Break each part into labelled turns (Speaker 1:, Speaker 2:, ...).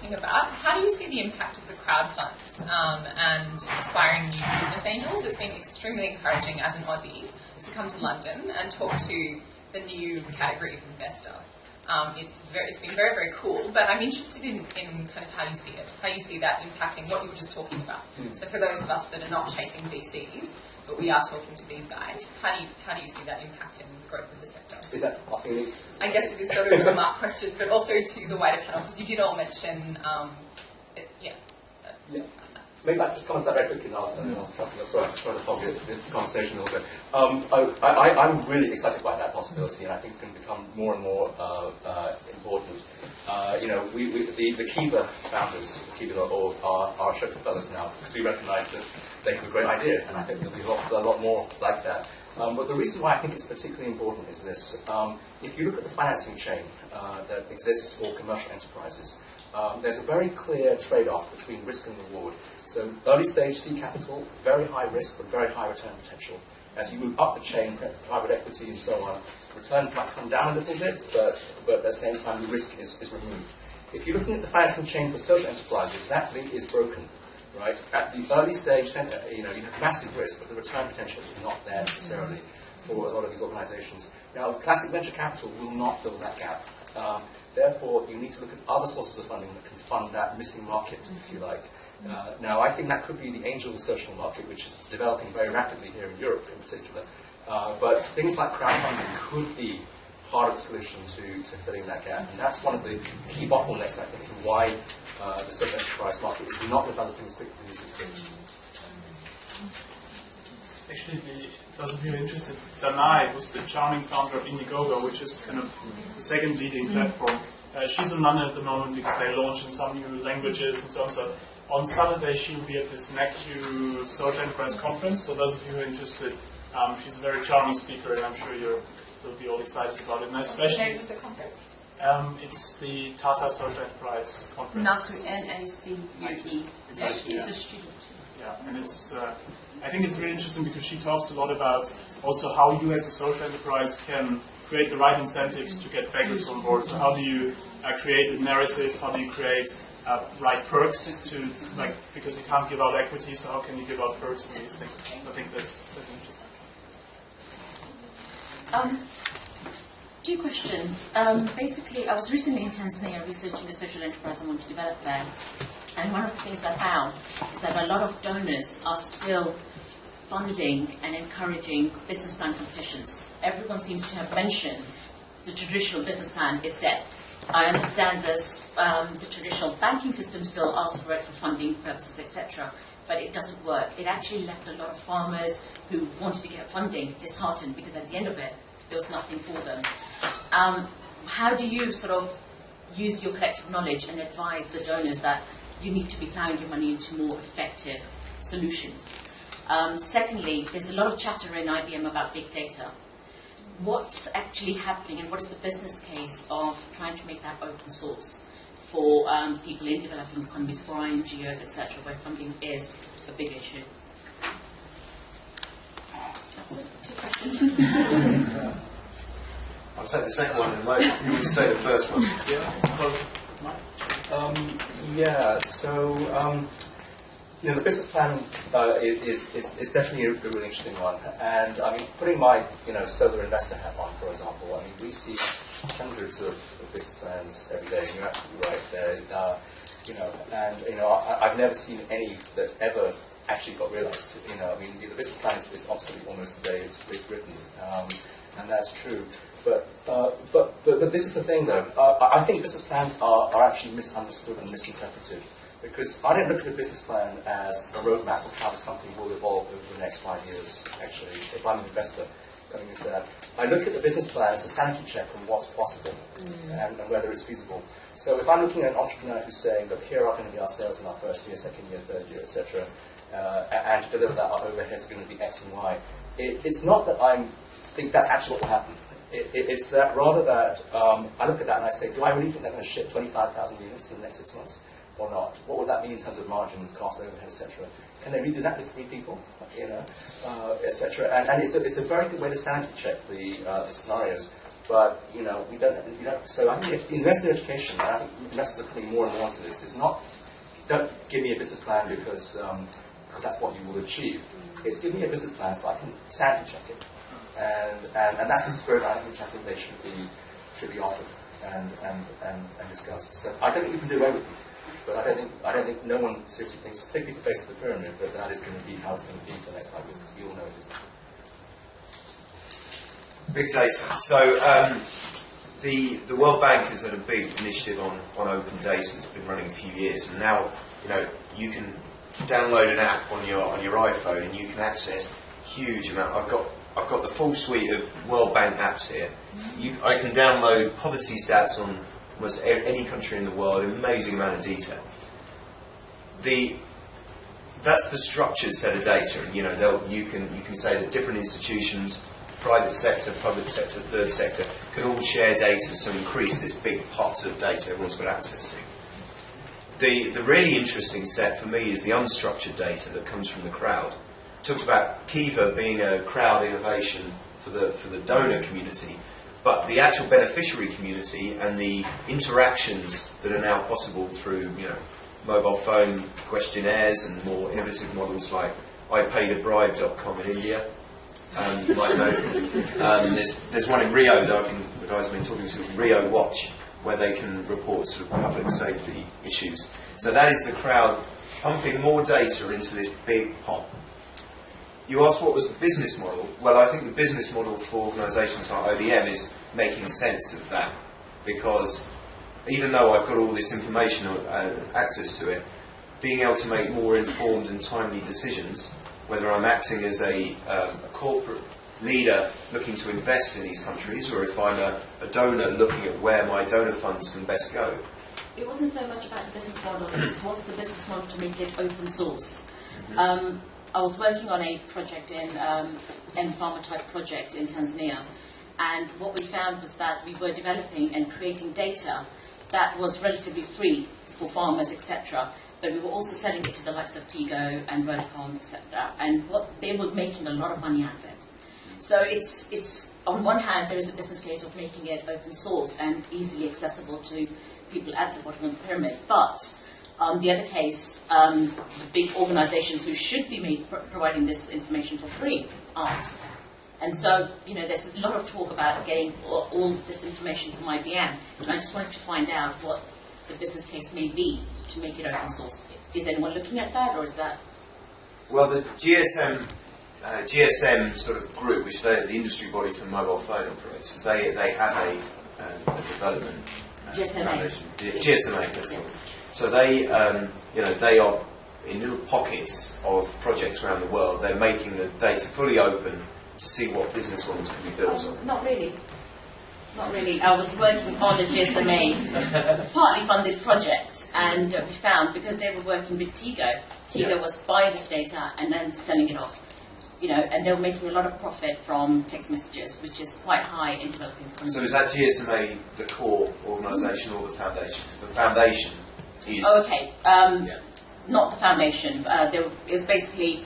Speaker 1: talking about, how do you see the impact of the crowd funds and inspiring new business angels? It's been extremely encouraging as an Aussie to come to London and talk to the new category of investor. It's been very, very cool, but I'm interested in kind of how you see it, how you see that impacting what you were just talking about. So for those of us that are not chasing VCs, but we are talking to these guys, how do you see that impacting the growth of the sector?
Speaker 2: Is that asking me?
Speaker 1: I guess it is sort of a Mark question, but also to the wider panel, because you did all mention,
Speaker 2: Maybe I just comment that very quickly now. Sorry, I'm just trying to fog the conversation a little bit. I'm really excited by that possibility, and I think it's going to become more and more important. The Kiva founders, are Schroeder fellows now, because we recognise that they have a great idea, and I think there'll be a lot more like that. But the reason why I think it's particularly important is this. If you look at the financing chain that exists for commercial enterprises, there's a very clear trade-off between risk and reward. So early stage seed capital, very high risk but very high return potential. As you move up the chain, private equity and so on, return might come down a little bit, but at the same time the risk is removed. If you're looking at the financing chain for social enterprises, that link is broken. Right? At the early stage, you have massive risk, but the return potential is not there necessarily for a lot of these organizations. Now, classic venture capital will not fill that gap. Therefore, you need to look at other sources of funding that can fund that missing market, if you like. Now, I think that could be the angel social market, which is developing very rapidly here in Europe in particular. But things like crowdfunding could be part of the solution to filling that gap. And that's one of the key bottlenecks, I think, in why the social enterprise market is not developing as quickly as it could.
Speaker 3: Actually, those of you who are interested, Danai was the charming founder of Indiegogo, which is kind of the second leading platform. She's in London at the moment because they launched in some new languages and so on. So on Saturday, she will be at this NACU Social Enterprise Conference. So those of you who are interested, she's a very charming speaker, and I'm sure you'll be all excited about it. And especially, it's the Tata Social Enterprise Conference.
Speaker 4: NACU, N-A-C-U-E. She's a student.
Speaker 3: Yeah, and I think it's really interesting because she talks a lot about also how you as a social enterprise can create the right incentives to get backers on board. So how do you create a narrative? How do you create right perks because you can't give out equity, so how can you give out perks and these things? I think that's interesting.
Speaker 4: Two questions. Basically, I was recently in Tanzania researching a social enterprise I want to develop there. And one of the things I found is that a lot of donors are still funding and encouraging business plan competitions. Everyone seems to have mentioned the traditional business plan is dead. I understand the traditional banking system still asks for it for funding purposes, etc., but it doesn't work. It actually left a lot of farmers who wanted to get funding disheartened because at the end of it, there was nothing for them. How do you sort of use your collective knowledge and advise the donors that you need to be plowing your money into more effective solutions? Secondly, there's a lot of chatter in IBM about big data. What's actually happening and what is the business case of trying to make that open source for people in developing economies, for NGOs, etc., where funding is a big issue? That's it. 2 questions.
Speaker 5: I'll take the second one and you can say the first one.
Speaker 2: The business plan is definitely a really interesting one. And I mean, putting my solar investor hat on, for example, I mean, we see hundreds of business plans every day, and you're absolutely right there. I've never seen any that ever actually got realised. I mean, the business plan is obviously almost the day it's written, and that's true. But this is the thing, though. I think business plans are actually misunderstood and misinterpreted. Because I don't look at a business plan as a roadmap of how this company will evolve over the next 5 years, actually, if I'm an investor coming into that. I look at the business plan as a sanity check on what's possible and whether it's feasible. So if I'm looking at an entrepreneur who's saying, look, here are going to be our sales in our first year, second year, third year, etc., and to deliver that, our overheads are going to be X and Y, it's not that I think that's actually what will happen. It's that rather that I look at that and I say, do I really think they're going to ship 25,000 units in the next 6 months? Or not? What would that mean in terms of margin, cost, overhead, etc.? Can they redo that with 3 people, etc.? And it's a very good way to sanity check the scenarios. But we don't. So I think invest in education. And I think investors are coming more and more into this. It's not, don't give me a business plan because that's what you will achieve. It's give me a business plan so I can sanity check it, and that's the spirit which I think they should be offered and discussed. So I don't think we can do away with it, but I don't think no one seriously thinks, particularly for the base of the pyramid, that is going to be how it's going to be for the next 5 years, because we all know it isn't.
Speaker 5: Big data. So the World Bank has had a big initiative on open data. It's been running a few years, and now you can download an app on your iPhone and you can access huge amount. I've got the full suite of World Bank apps here. I can download poverty stats on almost any country in the world. Amazing amount of detail. That's the structured set of data, and you can say that different institutions, private sector, public sector, third sector, can all share data to increase this big pot of data everyone's got access to. The really interesting set for me is the unstructured data that comes from the crowd. It talks about Kiva being a crowd innovation for the donor community, but the actual beneficiary community and the interactions that are now possible through mobile phone questionnaires and more innovative models like iPaidAbribe.com in India. You might know. There's one in Rio that the guys have been talking to, Rio Watch, where they can report sort of public safety issues. So that is the crowd pumping more data into this big pot. You asked what was the business model. Well, I think the business model for organisations like IBM is making sense of that, because even though I've got all this information and access to it, being able to make more informed and timely decisions, whether I'm acting as a corporate leader looking to invest in these countries, or if I'm a donor looking at where my donor funds can best go.
Speaker 4: It wasn't so much about the business model, it's what's the business model to make it open source. I was working on a project M-Pharma type project in Tanzania, and what we found was that we were developing and creating data that was relatively free for farmers, etc., but we were also selling it to the likes of Tigo and Vodacom, etc., and they were making a lot of money out of it. So it's on one hand, there is a business case of making it open source and easily accessible to people at the bottom of the pyramid, but on the other case, the big organizations who should be providing this information for free aren't. And so, there's a lot of talk about getting all this information from IBM, and I just wanted to find out what the business case may be to make it open source. Is anyone looking at that, or is that?
Speaker 5: Well, the GSM sort of group, which the industry body for mobile phone operators, they have a development foundation. GSMA, that's all. So they are in little pockets of projects around the world. They're making the data fully open to see what business models can be built on.
Speaker 4: Not really. Not really. I was working on the GSMA partly funded project, and we found, because they were working with Tigo was buying this data and then selling it off. And they were making a lot of profit from text messages, which is quite high in developing countries.
Speaker 5: So is that GSMA the core organisation or the foundation? Because the foundation is...
Speaker 4: Oh, okay. Not the foundation. It was basically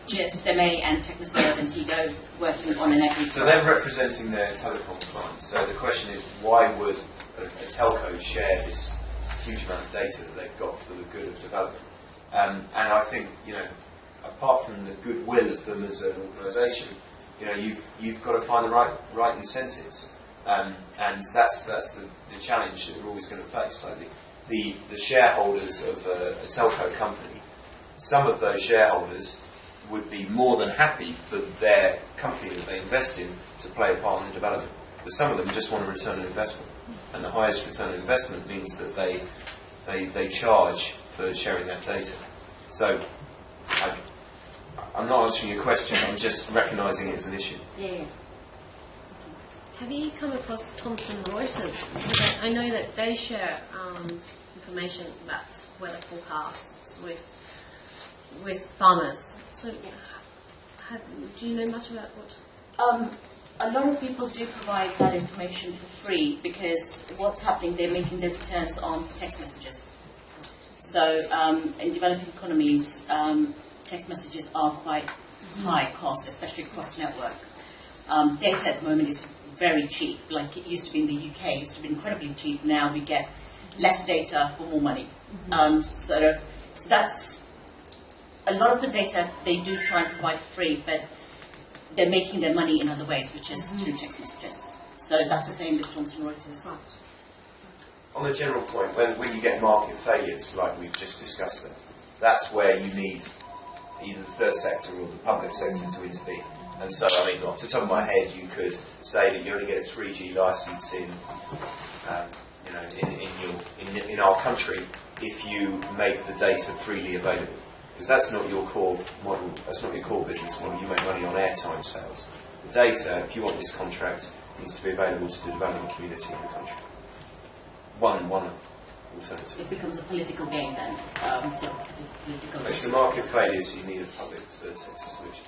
Speaker 4: GSMA and Technoserve and Tigo working on an equity.
Speaker 5: So they're representing their telecom clients. So the question is, why would a telco share this huge amount of data that they've got for the good of development? And I think, apart from the goodwill of them as an organisation, you've got to find the right incentives, and that's the challenge that we're always going to face. Like the shareholders of a telco company, some of those shareholders would be more than happy for their company that they invest in to play a part in the development, but some of them just want a return on investment, and the highest return on investment means that they charge for sharing that data. So I'm not answering your question, I'm just recognising it as an issue.
Speaker 4: Yeah.
Speaker 6: Have you come across Thomson Reuters? Because I know that they share information about weather forecasts with farmers. So, do you know much about what?
Speaker 4: A lot of people do provide that information for free, because what's happening, they're making their returns on text messages. So in developing economies, text messages are quite high cost, especially across network. Data at the moment is very cheap, like it used to be in the UK. It used to be incredibly cheap. Now we get less data for more money. So that's a lot of the data they do try and provide free, but they're making their money in other ways, which is through text messages. So that's the same with Thomson Reuters.
Speaker 6: Right.
Speaker 5: On a general point, when you get market failures like we've just discussed there, that's where you need either the third sector or the public sector to intervene. And so, I mean, off the top of my head, you could say that you only get a 3G license in our country if you make the data freely available. Because that's not your core model, that's not your core business model. You make money on airtime sales. The data, if you want this contract, needs to be available to the development community in the country. One alternative.
Speaker 4: It becomes a political game then.
Speaker 5: If the market failures, you need a public third sector solution.